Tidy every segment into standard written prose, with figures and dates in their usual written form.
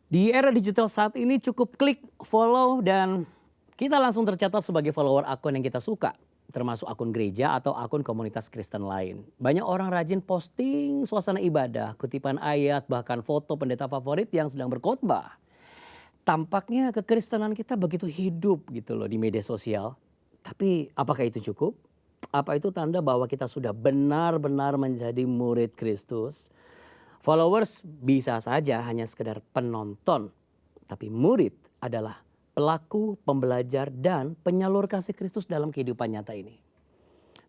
Di era digital saat ini cukup klik, follow, dan kita langsung tercatat sebagai follower akun yang kita suka. Termasuk akun gereja atau akun komunitas Kristen lain. Banyak orang rajin posting suasana ibadah, kutipan ayat, bahkan foto pendeta favorit yang sedang berkhotbah. Tampaknya kekristenan kita begitu hidup gitu loh di media sosial. Tapi apakah itu cukup? Apa itu tanda bahwa kita sudah benar-benar menjadi murid Kristus? Followers bisa saja hanya sekedar penonton, tapi murid adalah pelaku, pembelajar, dan penyalur kasih Kristus dalam kehidupan nyata ini.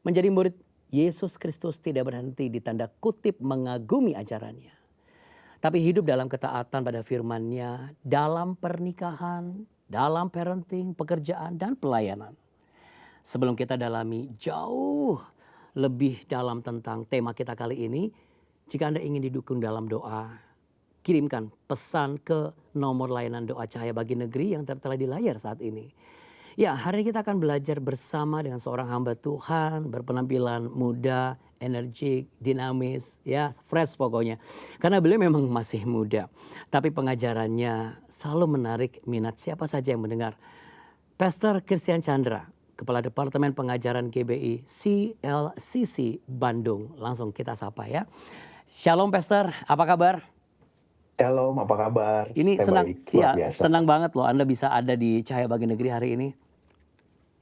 Menjadi murid Yesus Kristus tidak berhenti di tanda kutip mengagumi ajarannya, tapi hidup dalam ketaatan pada firman-Nya, dalam pernikahan, dalam parenting, pekerjaan, dan pelayanan. Sebelum kita dalami jauh lebih dalam tentang tema kita kali ini, jika Anda ingin didukung dalam doa, kirimkan pesan ke nomor layanan doa Cahaya Bagi Negeri yang tertera di layar saat ini. Ya, hari ini kita akan belajar bersama dengan seorang hamba Tuhan, berpenampilan muda, energik, dinamis, ya fresh pokoknya. Karena beliau memang masih muda, tapi pengajarannya selalu menarik minat siapa saja yang mendengar. Pastor Christian Chandra, Kepala Departemen Pengajaran GBI CLCC Bandung. Langsung kita sapa ya. Shalom Pastor, apa kabar? Shalom, apa kabar? Ini Saya senang, baik, luar ya biasa. senang banget loh Anda bisa ada di Cahaya Bagi Negeri hari ini.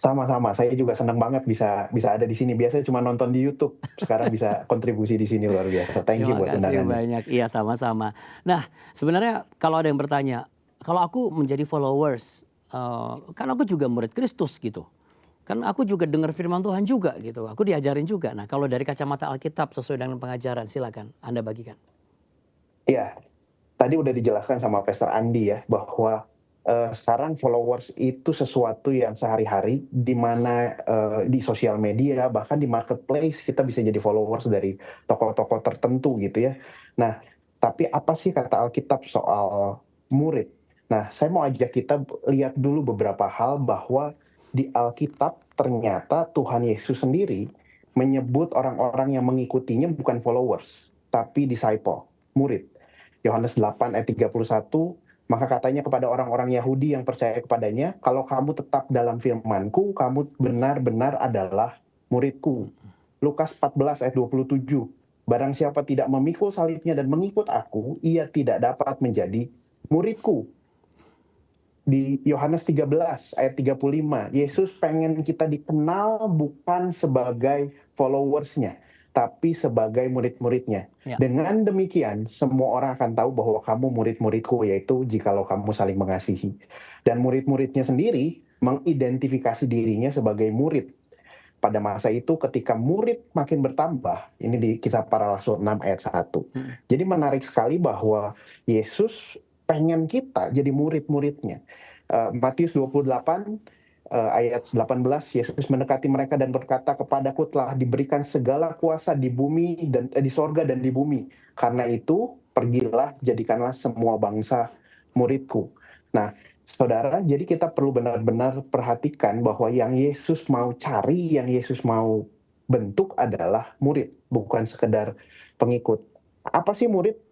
Sama-sama, saya juga senang banget bisa ada di sini. Biasanya cuma nonton di YouTube, sekarang bisa kontribusi di sini, luar biasa. Thank you Terima buat kasih undangannya. banyak, iya sama-sama. Nah sebenarnya kalau ada yang bertanya, kalau aku menjadi followers, kan aku juga murid Kristus gitu. Kan aku juga dengar firman Tuhan juga gitu, aku diajarin juga. Nah kalau dari kacamata Alkitab sesuai dengan pengajaran, silakan Anda bagikan. Iya, tadi udah dijelaskan sama Pastor Andi ya, bahwa sekarang followers itu sesuatu yang sehari-hari, di mana di sosial media, bahkan di marketplace, kita bisa jadi followers dari tokoh-tokoh tertentu gitu ya. Nah, tapi apa sih kata Alkitab soal murid? Nah, saya mau ajak kita lihat dulu beberapa hal bahwa di Alkitab ternyata Tuhan Yesus sendiri menyebut orang-orang yang mengikutinya bukan followers, tapi disciple, murid. Yohanes 8 ayat 31, maka katanya kepada orang-orang Yahudi yang percaya kepadanya, kalau kamu tetap dalam firman-Ku, kamu benar-benar adalah murid-Ku. Lukas 14 ayat 27, barang siapa tidak memikul salibnya dan mengikut aku, ia tidak dapat menjadi murid-Ku. Di Yohanes 13 ayat 35, Yesus pengen kita dikenal bukan sebagai followers-nya, tapi sebagai murid-muridnya. Ya. Dengan demikian, semua orang akan tahu bahwa kamu murid-muridku, yaitu jikalau kamu saling mengasihi. Dan murid-muridnya sendiri mengidentifikasi dirinya sebagai murid. Pada masa itu ketika murid makin bertambah, ini di Kisah Para Rasul 6 ayat 1. Jadi menarik sekali bahwa Yesus pengen kita jadi murid-muridnya. Matius 28 ayat 18, Yesus mendekati mereka dan berkata, kepadaku telah diberikan segala kuasa di bumi dan di sorga dan di bumi. Karena itu pergilah, jadikanlah semua bangsa muridku. Nah, saudara, jadi kita perlu benar-benar perhatikan bahwa yang Yesus mau cari, yang Yesus mau bentuk adalah murid, bukan sekedar pengikut. Apa sih murid?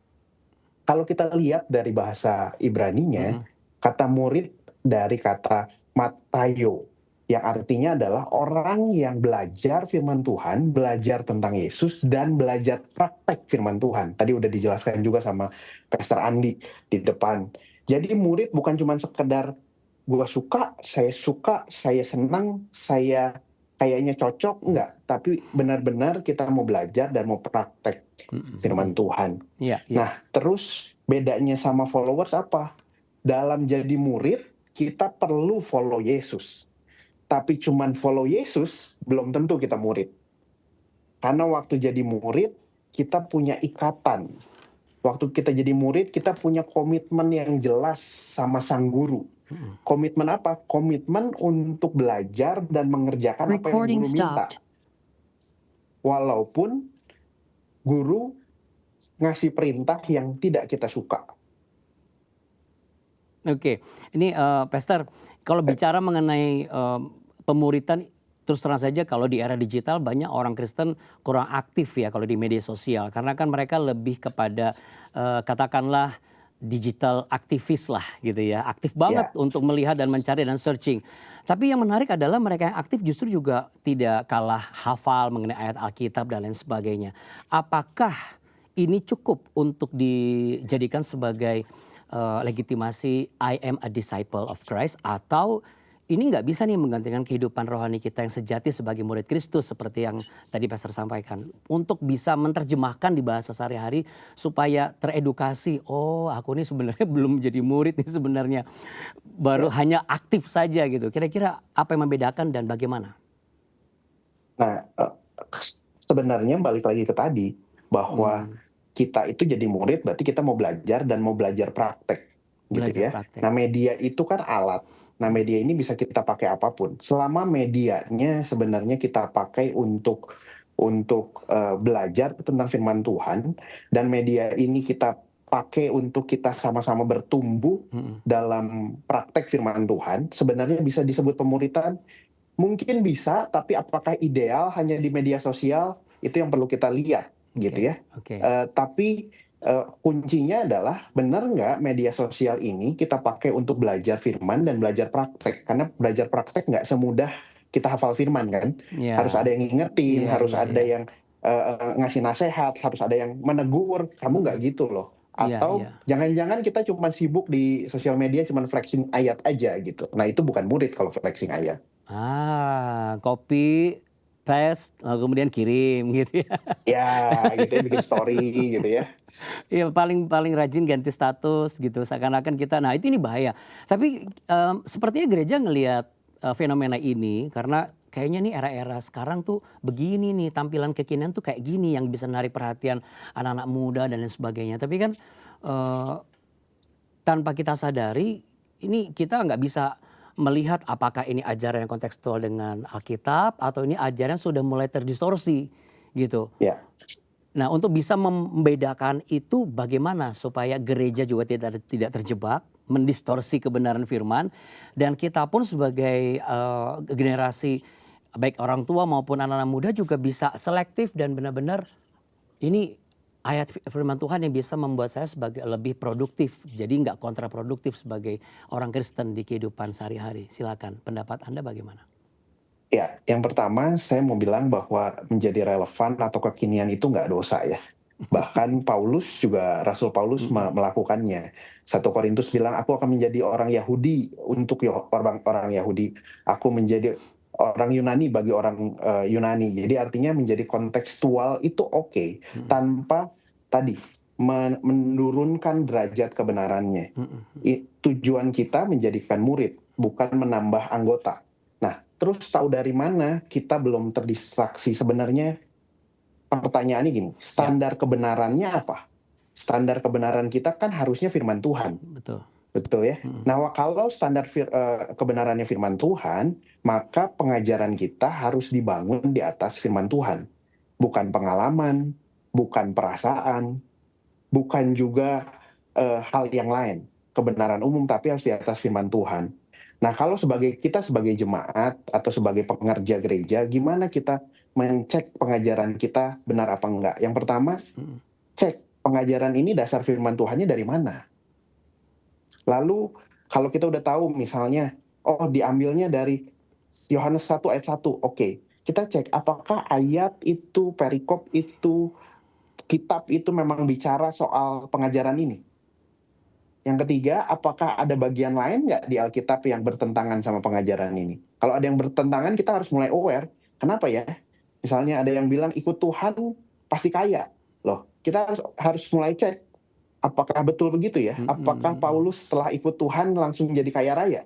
Kalau kita lihat dari bahasa Ibraninya, kata murid dari kata matayo, yang artinya adalah orang yang belajar firman Tuhan, belajar tentang Yesus, dan belajar praktek firman Tuhan. Tadi udah dijelaskan juga sama Pastor Andi di depan. Jadi murid bukan cuma sekedar gue suka, saya senang, saya kayaknya cocok, enggak. Tapi benar-benar kita mau belajar dan mau praktek firman Tuhan. Nah, terus bedanya sama followers apa? Dalam jadi murid, kita perlu follow Yesus. Tapi cuman follow Yesus, belum tentu kita murid. Karena waktu jadi murid, kita punya ikatan. Waktu kita jadi murid, kita punya komitmen yang jelas sama sang guru. Komitmen apa? Komitmen untuk belajar dan mengerjakan apa yang guru minta. Walaupun guru ngasih perintah yang tidak kita suka. Oke, ini Pastor, kalau bicara mengenai pemuridan, terus terang saja kalau di era digital banyak orang Kristen kurang aktif ya kalau di media sosial. Karena kan mereka lebih kepada katakanlah digital aktivis lah gitu ya, aktif banget Ya, untuk melihat dan mencari dan searching. Tapi yang menarik adalah mereka yang aktif justru juga tidak kalah hafal mengenai ayat Alkitab dan lain sebagainya. Apakah ini cukup untuk dijadikan sebagai legitimasi I am a disciple of Christ, atau ini nggak bisa nih menggantikan kehidupan rohani kita yang sejati sebagai murid Kristus seperti yang tadi Pastor sampaikan, untuk bisa menerjemahkan di bahasa sehari-hari supaya teredukasi, oh aku ini sebenarnya belum jadi murid nih sebenarnya, baru ya. hanya aktif saja gitu. Kira-kira apa yang membedakan dan bagaimana? Nah, sebenarnya balik lagi ke tadi bahwa Hmm, kita itu jadi murid berarti kita mau belajar dan mau belajar praktek gitu belajar ya. praktek. Nah, media itu kan alat. Nah, Hmm, media ini bisa kita pakai apapun. Selama medianya sebenarnya kita pakai untuk belajar tentang firman Tuhan, dan media ini kita pakai untuk kita sama-sama bertumbuh hmm, dalam praktek firman Tuhan, sebenarnya bisa disebut pemuritan. Mungkin bisa, tapi apakah ideal hanya di media sosial, itu yang perlu kita lihat, oke, gitu ya. oke, Tapi kuncinya adalah, benar nggak media sosial ini kita pakai untuk belajar firman dan belajar praktek? Karena belajar praktek nggak semudah kita hafal firman kan. Harus ya, ada yang ngingetin, iya, harus iya, ada iya. yang ngasih nasihat, harus ada yang menegur, kamu nggak Hmm, gitu loh. iya, iya. Atau jangan-jangan kita cuma sibuk di sosial media, cuma flexing ayat aja gitu. Nah, itu bukan murid kalau flexing ayat. Copy, paste, kemudian kirim gitu ya. Ya, gitu ya, bikin story gitu ya. Iya, paling paling rajin ganti status gitu, seakan-akan kita, nah itu ini bahaya. Tapi, sepertinya gereja ngelihat, fenomena ini karena kayaknya nih era-era sekarang tuh begini nih, tampilan kekinian tuh kayak gini yang bisa menarik perhatian anak-anak muda dan lain sebagainya. Tapi kan, eee, tanpa kita sadari, ini kita nggak bisa melihat apakah ini ajaran yang kontekstual dengan Alkitab atau ini ajaran yang sudah mulai terdistorsi gitu. Ya, Nah, untuk bisa membedakan itu bagaimana supaya gereja juga tidak terjebak mendistorsi kebenaran firman, dan kita pun sebagai generasi baik orang tua maupun anak-anak muda juga bisa selektif dan benar-benar ini ayat firman Tuhan yang bisa membuat saya sebagai lebih produktif. Jadi nggak kontraproduktif sebagai orang Kristen di kehidupan sehari-hari. Silakan, pendapat Anda bagaimana? ya. Yang pertama saya mau bilang bahwa menjadi relevan atau kekinian itu nggak dosa ya. Bahkan Paulus juga, Rasul Paulus Mhm, melakukannya. 1 Korintus bilang, aku akan menjadi orang Yahudi untuk orang Yahudi. Aku menjadi orang Yunani bagi orang Yunani. Jadi artinya menjadi kontekstual itu oke, mhm, tanpa tadi menurunkan derajat kebenarannya. mhm, mhm. Tujuan kita menjadikan murid, bukan menambah anggota. Nah, terus tahu dari mana kita belum terdistraksi? Sebenarnya pertanyaannya gini, Ya, standar kebenarannya apa? Standar kebenaran kita kan harusnya firman Tuhan, betul. betul ya? Mhm, Nah, kalau standar kebenarannya firman Tuhan, maka pengajaran kita harus dibangun di atas firman Tuhan. Bukan pengalaman, bukan perasaan, bukan juga hal yang lain. Kebenaran umum, tapi harus di atas firman Tuhan. Nah, kalau kita sebagai jemaat atau sebagai pengerja gereja, gimana kita mencek pengajaran kita benar apa enggak? Yang pertama, mhm. cek pengajaran ini dasar firman Tuhannya dari mana. Lalu kalau kita udah tahu misalnya, oh diambilnya dari Yohanes 1 ayat 1, oke. Kita cek apakah ayat itu, perikop itu, kitab itu memang bicara soal pengajaran ini. Yang ketiga, apakah ada bagian lain nggak di Alkitab yang bertentangan sama pengajaran ini? Kalau ada yang bertentangan, kita harus mulai aware. Kenapa ya? Misalnya ada yang bilang ikut Tuhan pasti kaya. Loh, kita harus mulai cek. Apakah betul begitu ya? Apakah Mhm. Paulus setelah ikut Tuhan langsung jadi kaya raya?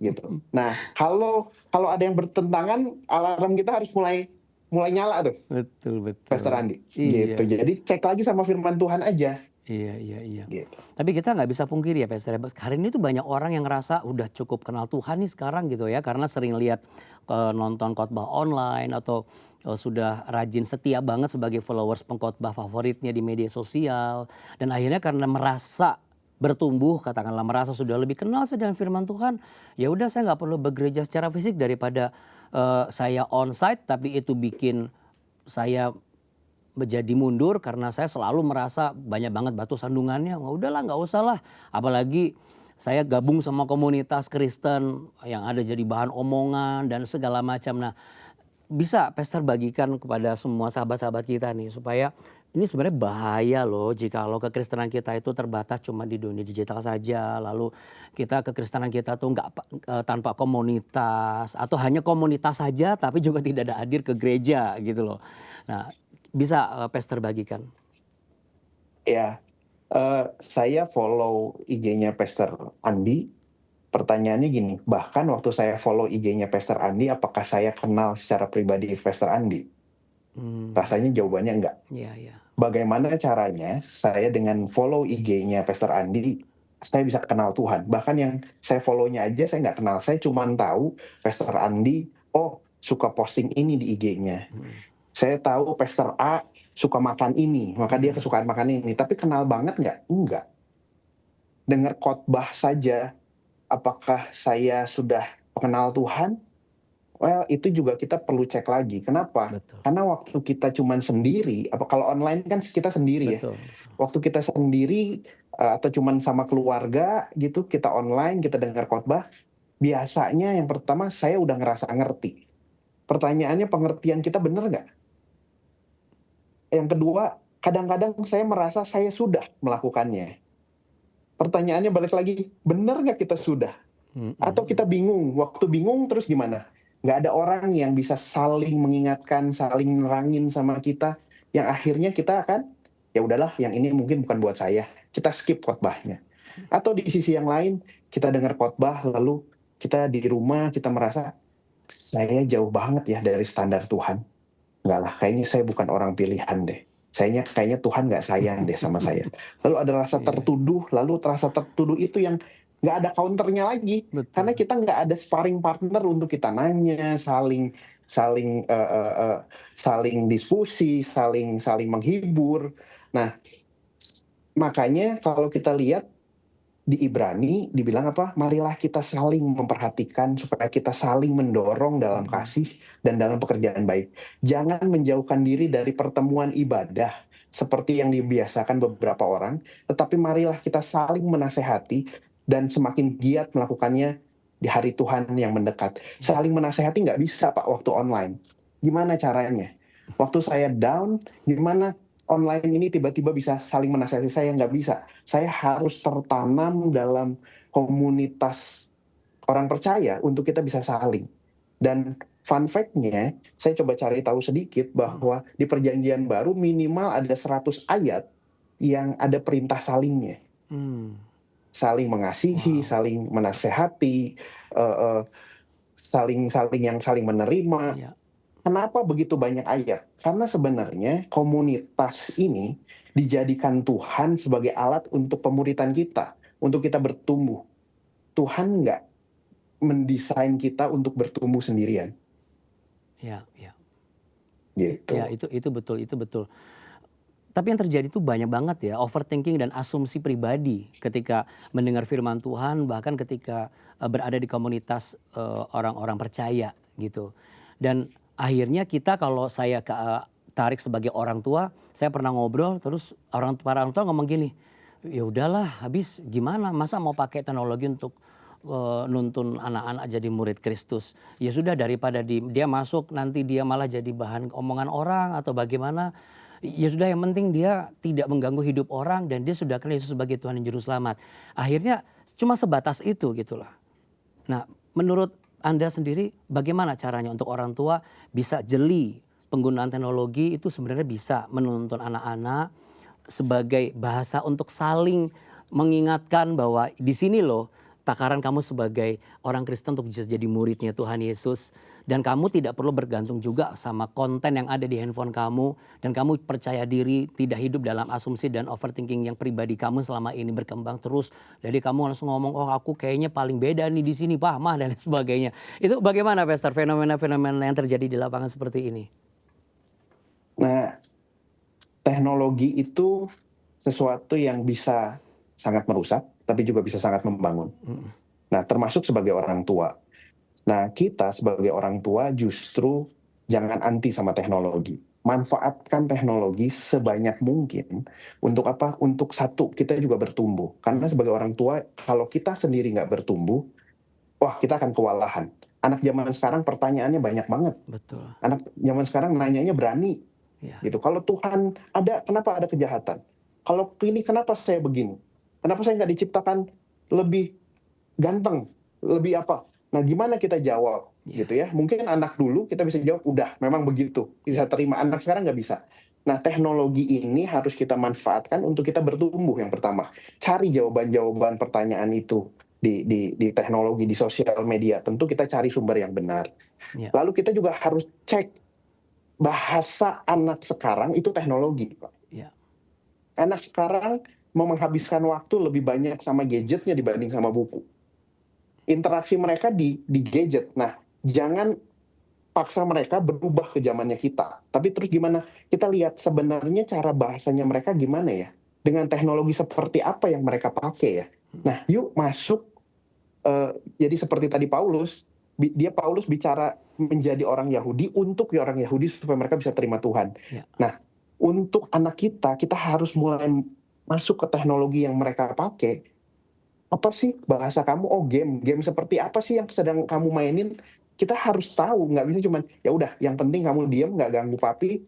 Gitu. Nah, kalau kalau ada yang bertentangan, alarm kita harus mulai mulai nyala tuh, Betul, Pastor betul. Andi. Gitu. Iya. Jadi cek lagi sama firman Tuhan aja. Iya, iya, iya. Gitu. Tapi kita nggak bisa pungkiri ya Pastor, hari ini tuh banyak orang yang ngerasa udah cukup kenal Tuhan nih sekarang gitu ya, karena sering lihat, nonton khotbah online atau, sudah rajin setia banget sebagai followers pengkhotbah favoritnya di media sosial, dan akhirnya karena merasa bertumbuh, katakanlah merasa sudah lebih kenal dengan firman Tuhan, ya udah saya nggak perlu bergereja secara fisik daripada, saya onsite tapi itu bikin saya menjadi mundur karena saya selalu merasa banyak banget batu sandungannya. Wah, udahlah nggak usah lah. Apalagi saya gabung sama komunitas Kristen yang ada jadi bahan omongan dan segala macam. Nah, bisa Pastor bagikan kepada semua sahabat-sahabat kita nih supaya ini sebenarnya bahaya loh jikalau kekristenan kita itu terbatas cuma di dunia digital saja. Lalu kita kekristenan kita tuh tanpa komunitas atau hanya komunitas saja tapi juga tidak ada hadir ke gereja gitu loh. Nah, bisa Pastor bagikan. Ya, saya follow IG-nya Pastor Andi. Pertanyaannya gini, bahkan waktu saya follow IG-nya Pastor Andi, apakah saya kenal secara pribadi Pastor Andi? Rasanya jawabannya enggak. Iya, iya. Bagaimana caranya saya dengan follow IG-nya Pastor Andi, saya bisa kenal Tuhan. Bahkan yang saya follow-nya aja saya nggak kenal. Saya cuma tahu Pastor Andi, oh suka posting ini di IG-nya. Saya tahu Pastor A suka makan ini, maka dia kesukaan makan ini. Tapi kenal banget nggak? Enggak. Dengar khotbah saja, apakah saya sudah kenal Tuhan? Well, itu juga kita perlu cek lagi. Kenapa? Betul. Karena waktu kita cuman sendiri, kalau online kan kita sendiri ya. Betul. Waktu kita sendiri atau cuman sama keluarga gitu, kita online, kita dengar khotbah, biasanya yang pertama saya udah ngerasa ngerti. Pertanyaannya pengertian kita benar nggak? Yang kedua, kadang-kadang saya merasa saya sudah melakukannya. Pertanyaannya balik lagi, benar nggak kita sudah? Atau kita bingung, waktu bingung terus gimana? Nggak ada orang yang bisa saling mengingatkan, saling nerangin sama kita, yang akhirnya kita akan, ya udahlah yang ini mungkin bukan buat saya, kita skip khotbahnya. Atau di sisi yang lain, kita dengar khotbah, lalu kita di rumah, kita merasa, saya jauh banget ya dari standar Tuhan. Nggak lah, kayaknya saya bukan orang pilihan deh. Kayaknya Tuhan nggak sayang deh sama saya. Lalu ada rasa tertuduh, lalu rasa tertuduh itu yang nggak ada counternya lagi. Betul. Karena kita nggak ada sparring partner untuk kita nanya, saling diskusi, saling menghibur. Nah, makanya kalau kita lihat di Ibrani dibilang apa? Marilah kita saling memperhatikan supaya kita saling mendorong dalam kasih dan dalam pekerjaan baik. Jangan menjauhkan diri dari pertemuan ibadah seperti yang dibiasakan beberapa orang, tetapi marilah kita saling menasehati dan semakin giat melakukannya di hari Tuhan yang mendekat. Saling menasehati nggak bisa Pak waktu online. Gimana caranya? Waktu saya down, gimana online ini tiba-tiba bisa saling menasihati? Saya nggak bisa. Saya harus tertanam dalam komunitas orang percaya untuk kita bisa saling. Dan fun fact-nya, saya coba cari tahu sedikit bahwa di perjanjian baru minimal ada 100 ayat yang ada perintah salingnya. Saling mengasihi, saling menasehati, saling menerima. Iya. Kenapa begitu banyak ayat? Karena sebenarnya komunitas ini dijadikan Tuhan sebagai alat untuk pemuritan kita, untuk kita bertumbuh. Tuhan nggak mendesain kita untuk bertumbuh sendirian. Ya, ya. Gitu. Ya, itu betul. Tapi yang terjadi itu banyak banget ya, overthinking dan asumsi pribadi ketika mendengar firman Tuhan, bahkan ketika berada di komunitas orang-orang percaya gitu. Dan akhirnya kita, kalau saya tarik sebagai orang tua, saya pernah ngobrol terus para orang tua ngomong gini, ya udahlah, habis gimana, masa mau pakai teknologi untuk nuntun anak-anak jadi murid Kristus? Ya sudah, daripada dia masuk nanti dia malah jadi bahan omongan orang atau bagaimana. Ya sudah, yang penting dia tidak mengganggu hidup orang dan dia sudah kenal Yesus sebagai Tuhan dan Juru Selamat. Akhirnya cuma sebatas itu gitulah. Nah, menurut Anda sendiri bagaimana caranya untuk orang tua bisa jeli penggunaan teknologi itu sebenarnya bisa menuntun anak-anak sebagai bahasa untuk saling mengingatkan bahwa di sini loh takaran kamu sebagai orang Kristen untuk bisa jadi muridnya Tuhan Yesus. Dan kamu tidak perlu bergantung juga sama konten yang ada di handphone kamu. Dan kamu percaya diri, tidak hidup dalam asumsi dan overthinking yang pribadi kamu selama ini berkembang terus. Jadi kamu langsung ngomong, oh aku kayaknya paling beda nih di sini Pak, Mah, dan sebagainya. Itu bagaimana Pastor fenomena-fenomena yang terjadi di lapangan seperti ini? Nah, teknologi itu sesuatu yang bisa sangat merusak, tapi juga bisa sangat membangun. Nah, termasuk sebagai orang tua. Nah, kita sebagai orang tua justru jangan anti sama teknologi. manfaatkan teknologi sebanyak mungkin untuk apa? Untuk satu, kita juga bertumbuh. Karena sebagai orang tua, kalau kita sendiri nggak bertumbuh, wah kita akan kewalahan. Anak zaman sekarang pertanyaannya banyak banget. Betul. Anak zaman sekarang nanyanya berani Ya. gitu. Kalau Tuhan ada, kenapa ada kejahatan? Kalau ini kenapa saya begini? Kenapa saya nggak diciptakan lebih ganteng, lebih apa? Nah, gimana kita jawab Ya. gitu ya? Mungkin anak dulu kita bisa jawab, udah memang begitu, bisa terima. Anak sekarang nggak bisa. Nah, teknologi ini harus kita manfaatkan untuk kita bertumbuh. Yang pertama, cari jawaban-jawaban pertanyaan itu di teknologi, di sosial media. Tentu kita cari sumber yang benar. Ya. Lalu kita juga harus cek bahasa anak sekarang itu teknologi, Pak. Ya. Anak sekarang mau menghabiskan waktu lebih banyak sama gadgetnya dibanding sama buku. Interaksi mereka di gadget. Nah, jangan paksa mereka berubah ke zamannya kita. Tapi terus gimana? Kita lihat sebenarnya cara bahasanya mereka gimana ya? Dengan teknologi seperti apa yang mereka pakai ya? Nah, yuk masuk. Jadi seperti tadi Paulus bicara menjadi orang Yahudi untuk orang Yahudi supaya mereka bisa terima Tuhan. Ya. Nah, untuk anak kita harus mulai masuk ke teknologi yang mereka pakai. Apa sih bahasa kamu? Oh, game seperti apa sih yang sedang kamu mainin? Kita harus tahu, nggak bisa cuman ya udah yang penting kamu diam, nggak ganggu papi.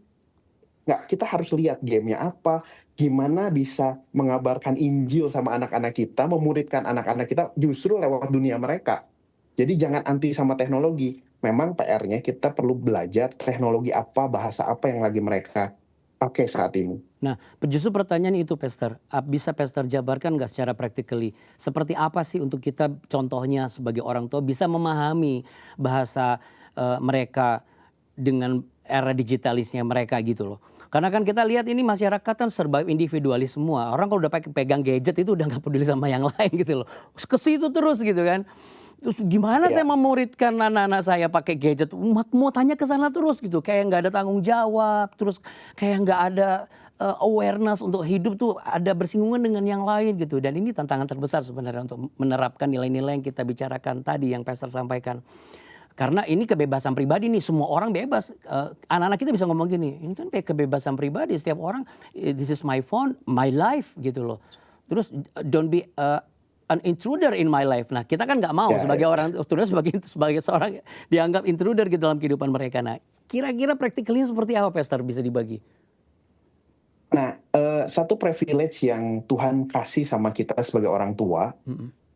Nggak, kita harus lihat gamenya apa, gimana bisa mengabarkan Injil sama anak-anak kita, memuridkan anak-anak kita justru lewat dunia mereka. Jadi jangan anti sama teknologi. Memang PR-nya kita perlu belajar teknologi apa, bahasa apa yang lagi mereka pakai saat ini. Nah, justru pertanyaan itu, Pastor. Bisa Pastor jabarkan nggak secara practically? Seperti apa sih untuk kita contohnya sebagai orang tua bisa memahami bahasa mereka dengan era digitalisnya mereka gitu loh. Karena kan kita lihat ini masyarakat kan serba individualis semua. Orang kalau udah pegang gadget itu udah nggak peduli sama yang lain gitu loh. Ke situ terus gitu kan. Terus gimana saya memuridkan anak-anak saya pakai gadget? Mau tanya ke sana terus gitu. Kayak nggak ada tanggung jawab. Terus kayak nggak ada awareness untuk hidup tuh ada bersinggungan dengan yang lain gitu. Dan ini tantangan terbesar sebenarnya untuk menerapkan nilai-nilai yang kita bicarakan tadi yang Pastor sampaikan. Karena ini kebebasan pribadi nih, semua orang bebas. Anak-anak kita bisa ngomong gini, ini kan kebebasan pribadi, setiap orang, this is my phone, my life gitu loh. Terus don't be an intruder in my life. Nah, kita kan nggak mau sebagai orang tua, sebagai seorang dianggap intruder gitu dalam kehidupan mereka. Nah, kira-kira praktikalnya seperti apa, Pastor, bisa dibagi? Nah, satu privilege yang Tuhan kasih sama kita sebagai orang tua,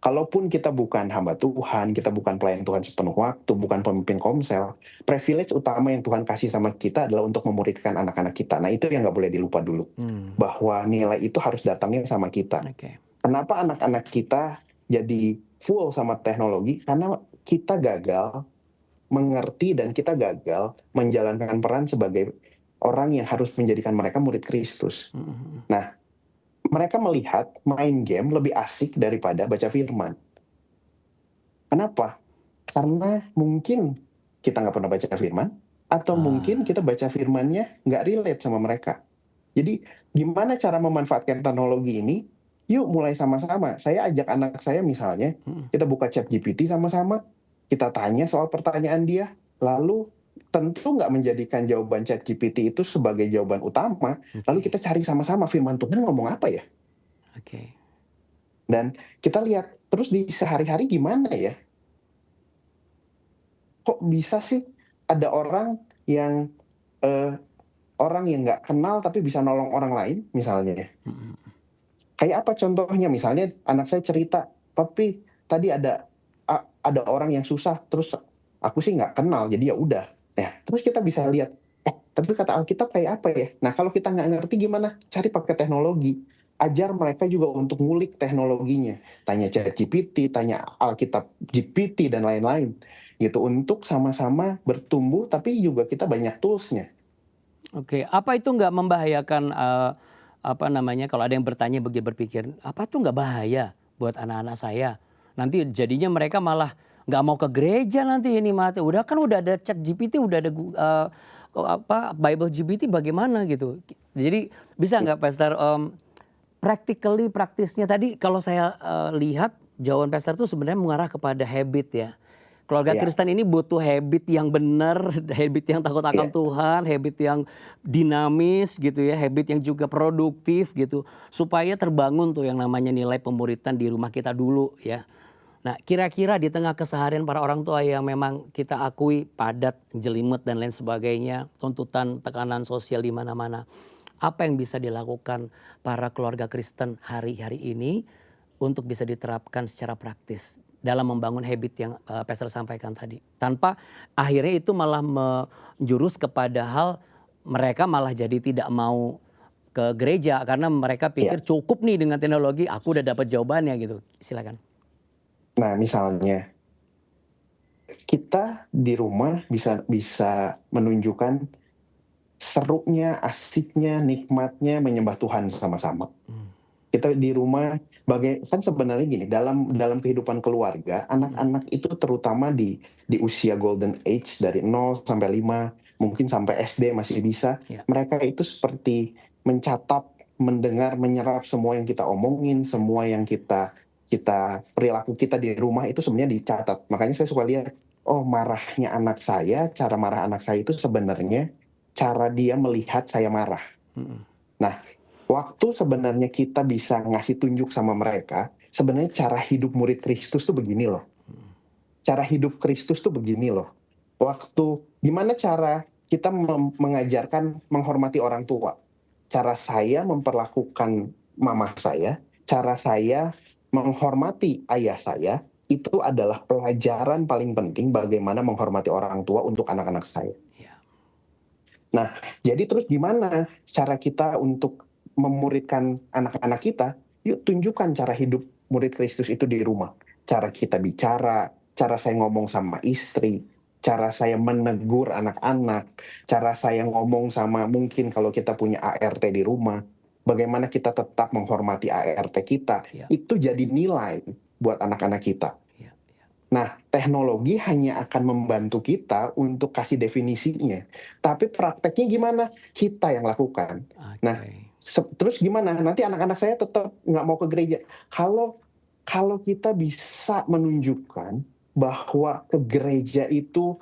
kalaupun kita bukan hamba Tuhan, kita bukan pelayan Tuhan sepenuh waktu, bukan pemimpin komsel, privilege utama yang Tuhan kasih sama kita adalah untuk memuridkan anak-anak kita. Nah, itu yang nggak boleh dilupa dulu. Bahwa nilai itu harus datangnya sama kita. Kenapa anak-anak kita jadi full sama teknologi? Karena kita gagal mengerti dan kita gagal menjalankan peran sebagai orang yang harus menjadikan mereka murid Kristus. Nah, mereka melihat main game lebih asik daripada baca firman. Kenapa? Karena mungkin kita nggak pernah baca firman, atau mungkin kita baca firmannya nggak relate sama mereka. Jadi gimana cara memanfaatkan teknologi ini? Yuk mulai sama-sama. Saya ajak anak saya misalnya, kita buka ChatGPT sama-sama, kita tanya soal pertanyaan dia, lalu tentu nggak menjadikan jawaban ChatGPT itu sebagai jawaban utama, lalu kita cari sama-sama firman Tuhan ngomong apa ya. Dan kita lihat terus di sehari-hari gimana ya, kok bisa sih ada orang yang nggak kenal tapi bisa nolong orang lain misalnya. Kayak apa contohnya? Misalnya anak saya cerita, tapi tadi ada orang yang susah, terus aku sih nggak kenal, jadi ya udah. Nah, terus kita bisa lihat, tapi kata Alkitab kayak apa ya? Nah, kalau kita nggak ngerti gimana? Cari pakai teknologi. Ajar mereka juga untuk ngulik teknologinya. Tanya ChatGPT, tanya Alkitab GPT, dan lain-lain. Gitu, untuk sama-sama bertumbuh, tapi juga kita banyak toolsnya. Apa itu nggak membahayakan, kalau ada yang bertanya berpikir, apa tuh nggak bahaya buat anak-anak saya? Nanti jadinya mereka malah nggak mau ke gereja nanti ini mati. Udah ada ChatGPT, udah ada Bible GPT, bagaimana gitu. Jadi bisa nggak Pastor praktisnya tadi kalau saya lihat jawaban Pastor itu sebenarnya mengarah kepada habit ya. Keluarga Iya, Kristen ini butuh habit yang benar, habit yang takut akan iya, Tuhan, habit yang dinamis gitu ya, habit yang juga produktif gitu. Supaya terbangun tuh yang namanya nilai pemuritan di rumah kita dulu ya. Nah, kira-kira di tengah keseharian para orang tua yang memang kita akui padat, jelimet dan lain sebagainya, tuntutan tekanan sosial di mana-mana. Apa yang bisa dilakukan para keluarga Kristen hari-hari ini untuk bisa diterapkan secara praktis dalam membangun habit yang Pastor sampaikan tadi. Tanpa akhirnya itu malah menjurus kepada hal mereka malah jadi tidak mau ke gereja karena mereka iya. pikir cukup nih dengan teknologi, aku udah dapat jawabannya gitu. Silakan. Nah, misalnya kita di rumah bisa bisa menunjukkan serunya, asiknya, nikmatnya menyembah Tuhan sama-sama. Hmm. Kita di rumah kan sebenarnya gini, dalam dalam kehidupan keluarga, anak-anak itu terutama di usia golden age dari 0 sampai 5, mungkin sampai SD masih bisa, Ya. mereka itu seperti mencatat, mendengar, menyerap semua yang kita omongin, semua yang kita kita perilaku kita di rumah itu sebenarnya dicatat. Makanya saya suka lihat, oh marahnya anak saya, cara marah anak saya itu sebenarnya cara dia melihat saya marah. Mm-mm. Nah, waktu sebenarnya kita bisa ngasih tunjuk sama mereka, sebenarnya cara hidup murid Kristus tuh begini loh. Cara hidup Kristus tuh begini loh. Gimana cara kita mengajarkan menghormati orang tua? Cara saya memperlakukan mama saya, cara saya menghormati ayah saya, itu adalah pelajaran paling penting bagaimana menghormati orang tua untuk anak-anak saya. Ya. Nah, jadi terus gimana cara kita untuk memuridkan anak-anak kita? Yuk tunjukkan cara hidup murid Kristus itu di rumah. Cara kita bicara, cara saya ngomong sama istri, cara saya menegur anak-anak, cara saya ngomong sama mungkin kalau kita punya ART di rumah, bagaimana kita tetap menghormati ART kita. Ya. Itu jadi nilai buat anak-anak kita. Ya. Nah, teknologi hanya akan membantu kita untuk kasih definisinya. Tapi prakteknya gimana? Kita yang lakukan. Nah, Oke. terus gimana? Nanti anak-anak saya tetap nggak mau ke gereja. Kalau kita bisa menunjukkan bahwa ke gereja itu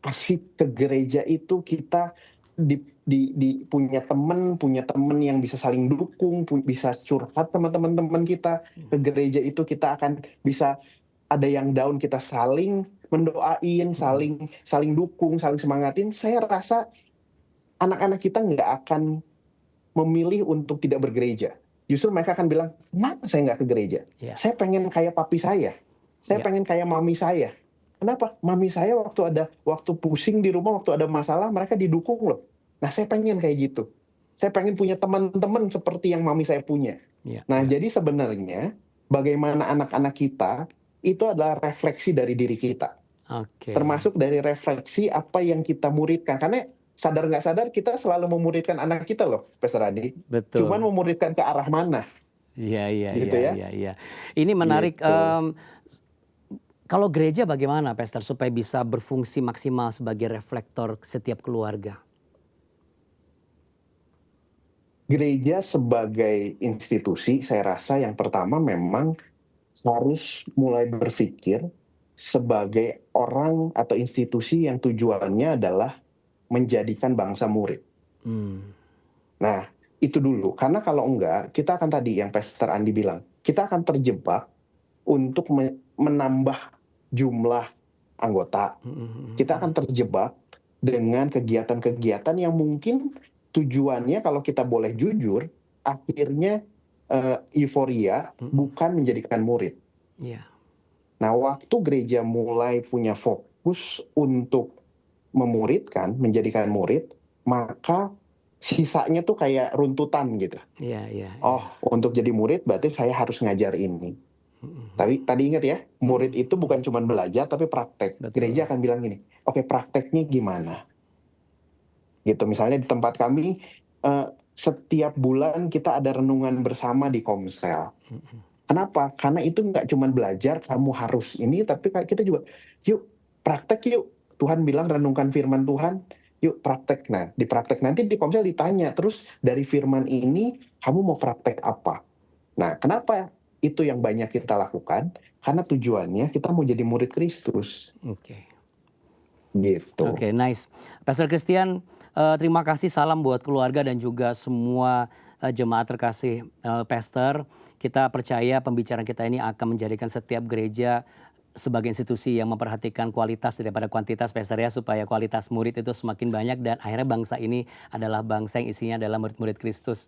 asik, ke gereja itu kita punya teman yang bisa saling dukung, bisa curhat sama teman-teman kita. Ke gereja itu kita akan bisa ada yang down, kita saling mendoain, saling dukung, saling semangatin. Saya rasa anak-anak kita nggak akan memilih untuk tidak bergereja. Justru mereka akan bilang, kenapa saya nggak ke gereja? Ya. Saya pengen kayak papi saya Ya. pengen kayak mami saya. Kenapa? Mami saya waktu pusing di rumah, waktu ada masalah, mereka didukung loh. Nah, saya pengen kayak gitu. Saya pengen punya teman-teman seperti yang mami saya punya. Ya. Nah, Ya. jadi sebenarnya bagaimana anak-anak kita itu adalah refleksi dari diri kita. Oke. Termasuk dari refleksi apa yang kita muridkan. Karena sadar nggak sadar kita selalu memuridkan anak kita loh, Pastor Adi. Cuman Betul. memuridkan ke arah mana, Iya, iya, gitu iya, ya. iya, iya. Ini menarik. Gitu. Kalau gereja bagaimana, Pastor, supaya bisa berfungsi maksimal sebagai reflektor setiap keluarga? Gereja sebagai institusi, saya rasa yang pertama memang harus mulai berpikir sebagai orang atau institusi yang tujuannya adalah menjadikan bangsa murid. Hmm. Nah, itu dulu. Karena kalau enggak, kita akan tadi yang Pastor Andi bilang, kita akan terjebak untuk menambah jumlah anggota. Kita akan terjebak dengan kegiatan-kegiatan yang mungkin tujuannya kalau kita boleh jujur, akhirnya euforia bukan menjadikan murid. Iya. Nah, waktu gereja mulai punya fokus untuk memuridkan, menjadikan murid, maka sisanya tuh kayak runtutan gitu. Iya, iya, Oh, untuk jadi murid berarti saya harus ngajar ini. Tapi tadi ingat ya, murid itu bukan cuma belajar tapi praktek. Betul. Gereja akan bilang gini, oke, prakteknya gimana? Gitu, misalnya di tempat kami setiap bulan kita ada renungan bersama di Komsel. Kenapa? Karena itu nggak cuma belajar, kamu harus ini, tapi kita juga, yuk praktek yuk. Tuhan bilang renungkan firman Tuhan, yuk praktek. Nah, di praktek nanti di Komsel ditanya, terus dari firman ini kamu mau praktek apa? Nah, kenapa itu yang banyak kita lakukan? Karena tujuannya kita mau jadi murid Kristus, Oke. gitu. Oke, nice. Pastor Christian, terima kasih, salam buat keluarga dan juga semua jemaat terkasih Pastor. Kita percaya pembicaraan kita ini akan menjadikan setiap gereja sebagai institusi yang memperhatikan kualitas daripada kuantitas, Pastor ya, supaya kualitas murid itu semakin banyak dan akhirnya bangsa ini adalah bangsa yang isinya adalah murid-murid Kristus.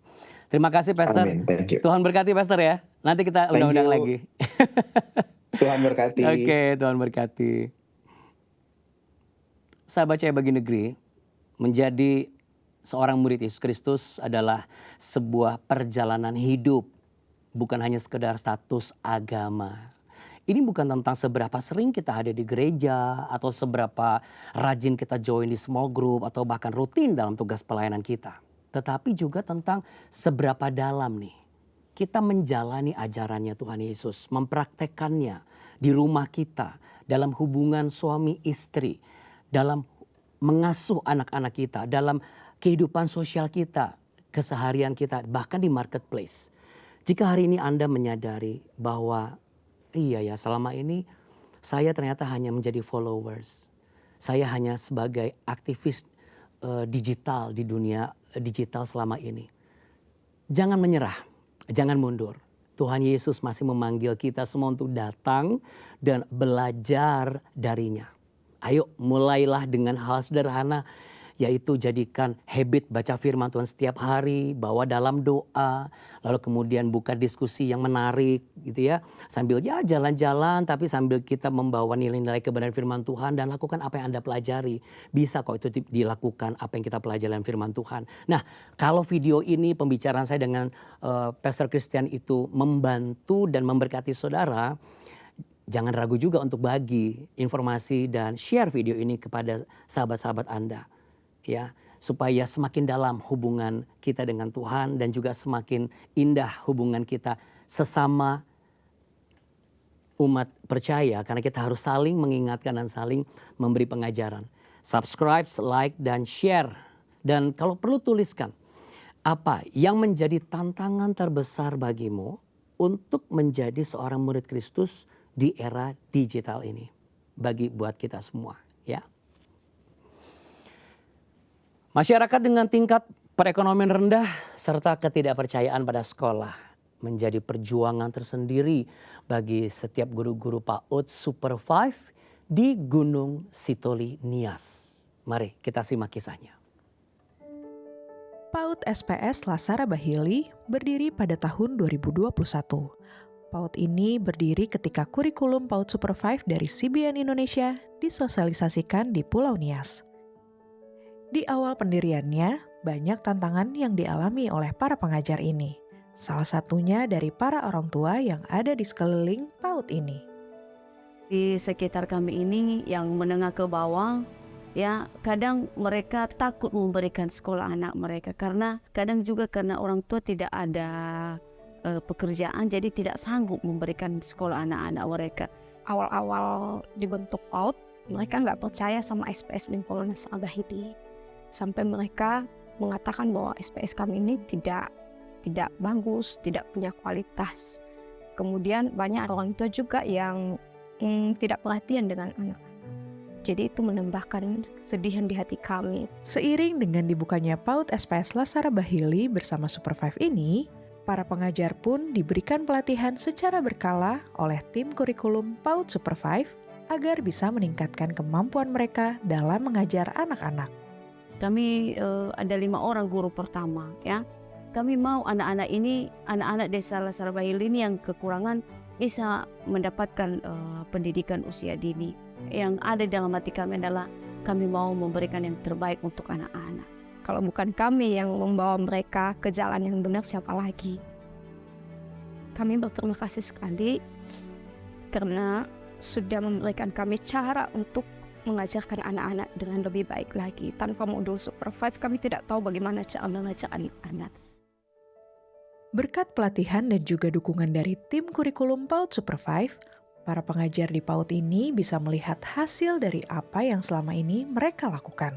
Terima kasih Pastor. Amin, thank you. Tuhan berkati Pastor ya. Nanti kita Thank undang-undang you. lagi. Tuhan berkati. Oke, Tuhan berkati. Sahabat Cahaya Bagi Negeri, menjadi seorang murid Yesus Kristus adalah sebuah perjalanan hidup, bukan hanya sekedar status agama. Ini bukan tentang seberapa sering kita hadir di gereja atau seberapa rajin kita join di small group atau bahkan rutin dalam tugas pelayanan kita. Tetapi juga tentang seberapa dalam nih kita menjalani ajarannya Tuhan Yesus, mempraktekannya di rumah kita, dalam hubungan suami istri, dalam mengasuh anak-anak kita, dalam kehidupan sosial kita, keseharian kita, bahkan di marketplace. Jika hari ini Anda menyadari bahwa iya ya, selama ini saya ternyata hanya menjadi followers. Saya hanya sebagai aktivis digital di dunia digital selama ini. Jangan menyerah, jangan mundur. Tuhan Yesus masih memanggil kita semua untuk datang dan belajar darinya. Ayo mulailah dengan hal sederhana, yaitu jadikan habit baca firman Tuhan setiap hari, bawa dalam doa, lalu kemudian buka diskusi yang menarik gitu ya. Sambil ya jalan-jalan tapi sambil kita membawa nilai-nilai kebenaran firman Tuhan dan lakukan apa yang Anda pelajari. Bisa kok itu dilakukan apa yang kita pelajari dalam firman Tuhan. Nah, kalau video ini pembicaraan saya dengan Pastor Christian itu membantu dan memberkati saudara, jangan ragu juga untuk bagi informasi dan share video ini kepada sahabat-sahabat Anda. Ya, supaya semakin dalam hubungan kita dengan Tuhan dan juga semakin indah hubungan kita sesama umat percaya, karena kita harus saling mengingatkan dan saling memberi pengajaran. Subscribe, like dan share, dan kalau perlu tuliskan apa yang menjadi tantangan terbesar bagimu untuk menjadi seorang murid Kristus di era digital ini, buat kita semua ya. Masyarakat dengan tingkat perekonomian rendah serta ketidakpercayaan pada sekolah menjadi perjuangan tersendiri bagi setiap guru-guru PAUD Super 5 di Gunung Sitoli Nias. Mari kita simak kisahnya. PAUD SPS Lasara Bahili berdiri pada tahun 2021. PAUD ini berdiri ketika kurikulum PAUD Super 5 dari CBN Indonesia disosialisasikan di Pulau Nias. Di awal pendiriannya, banyak tantangan yang dialami oleh para pengajar ini. Salah satunya dari para orang tua yang ada di sekeliling PAUD ini. Di sekitar kami ini yang menengah ke bawah, ya kadang mereka takut memberikan sekolah anak mereka karena kadang juga karena orang tua tidak ada pekerjaan, jadi tidak sanggup memberikan sekolah anak-anak mereka. Awal-awal dibentuk PAUD, mereka nggak percaya sama SPS Lingkungan Bahili. Sampai mereka mengatakan bahwa SPS kami ini tidak bagus, tidak punya kualitas. Kemudian banyak orang tua juga yang tidak perhatian dengan anak-anak. Jadi itu menambahkan kesedihan di hati kami. Seiring dengan dibukanya PAUD SPS Lasara Bahili bersama Super 5 ini, para pengajar pun diberikan pelatihan secara berkala oleh tim kurikulum PAUD Super 5 agar bisa meningkatkan kemampuan mereka dalam mengajar anak-anak. Kami ada 5 orang guru pertama ya. Kami mau anak-anak desa Lasara Bahili ini yang kekurangan bisa mendapatkan pendidikan usia dini. Yang ada dalam hati kami adalah kami mau memberikan yang terbaik untuk anak-anak. Kalau bukan kami yang membawa mereka ke jalan yang benar, siapa lagi? Kami berterima kasih sekali karena sudah memberikan kami cara untuk mengajarkan anak-anak dengan lebih baik lagi. Tanpa modul Super 5 kami tidak tahu bagaimana cara mengajar anak-anak. Berkat pelatihan dan juga dukungan dari tim kurikulum PAUD Super 5, para pengajar di PAUD ini bisa melihat hasil dari apa yang selama ini mereka lakukan.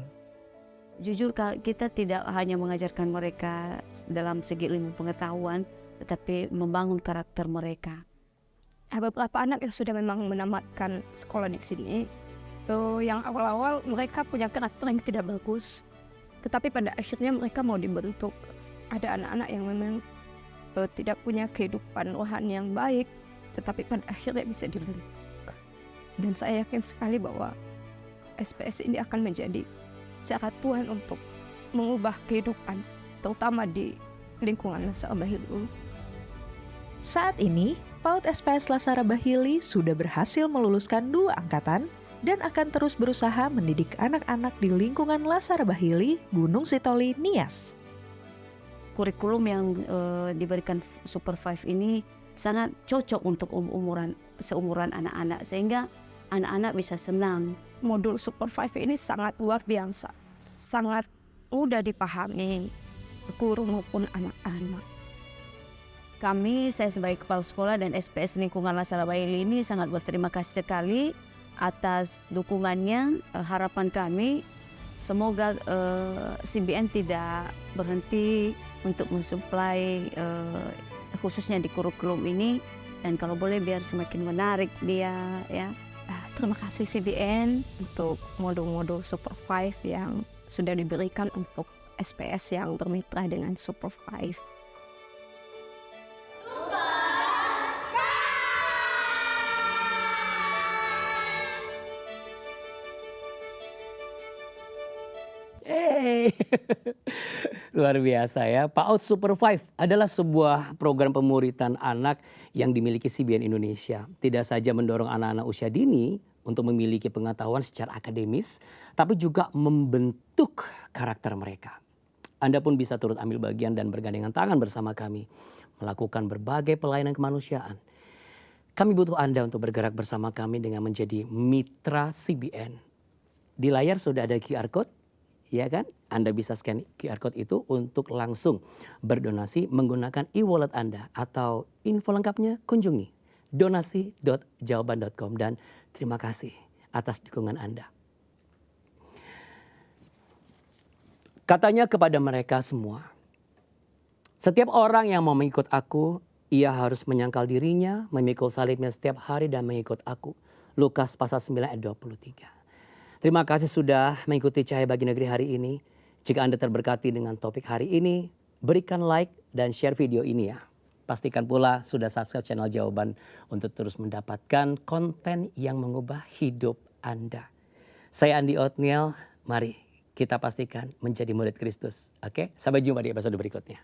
Jujur kita tidak hanya mengajarkan mereka dalam segi ilmu pengetahuan, tetapi membangun karakter mereka. beberapa anak yang sudah memang menamatkan sekolah di sini, yang awal-awal mereka punya karakter yang tidak bagus, tetapi pada akhirnya mereka mau dibentuk. Ada anak-anak yang memang tidak punya kehidupan rohani yang baik, tetapi pada akhirnya bisa dibentuk. Dan saya yakin sekali bahwa SPS ini akan menjadi cara Tuhan untuk mengubah kehidupan, terutama di lingkungan Lasara Bahili. Saat ini, PAUD SPS Lasara Bahili sudah berhasil meluluskan 2 angkatan dan akan terus berusaha mendidik anak-anak di lingkungan Lasara Bahili, Gunung Sitoli, Nias. Kurikulum yang diberikan Super 5 ini sangat cocok untuk seumuran anak-anak, sehingga anak-anak bisa senang. Modul Super 5 ini sangat luar biasa, sangat mudah dipahami guru maupun anak-anak. Saya sebagai kepala sekolah dan SPS lingkungan Lasara Bahili ini sangat berterima kasih sekali atas dukungannya. Harapan kami semoga CBN tidak berhenti untuk mensuplai khususnya di kurikulum ini, dan kalau boleh biar semakin menarik dia ya. Terima kasih CBN untuk modul-modul Super 5 yang sudah diberikan untuk SPS yang bermitra dengan Super 5. Luar biasa ya. PAUD Super 5 adalah sebuah program pemuritan anak yang dimiliki CBN Indonesia. Tidak saja mendorong anak-anak usia dini untuk memiliki pengetahuan secara akademis, tapi juga membentuk karakter mereka. Anda pun bisa turut ambil bagian dan bergandengan tangan bersama kami melakukan berbagai pelayanan kemanusiaan. Kami butuh Anda untuk bergerak bersama kami dengan menjadi mitra CBN. Di layar sudah ada QR Code. Ya kan? Anda bisa scan QR Code itu untuk langsung berdonasi menggunakan e-wallet Anda, atau info lengkapnya kunjungi donasi.jawaban.com, dan terima kasih atas dukungan Anda. Katanya kepada mereka semua, setiap orang yang mau mengikut aku, ia harus menyangkal dirinya, memikul salibnya setiap hari dan mengikut aku. Lukas pasal 9 ayat 23. Terima kasih sudah mengikuti Cahaya Bagi Negeri hari ini. Jika Anda terberkati dengan topik hari ini, berikan like dan share video ini ya. Pastikan pula sudah subscribe channel Jawaban untuk terus mendapatkan konten yang mengubah hidup Anda. Saya Andi Othniel, mari kita pastikan menjadi murid Kristus. Oke, sampai jumpa di episode berikutnya.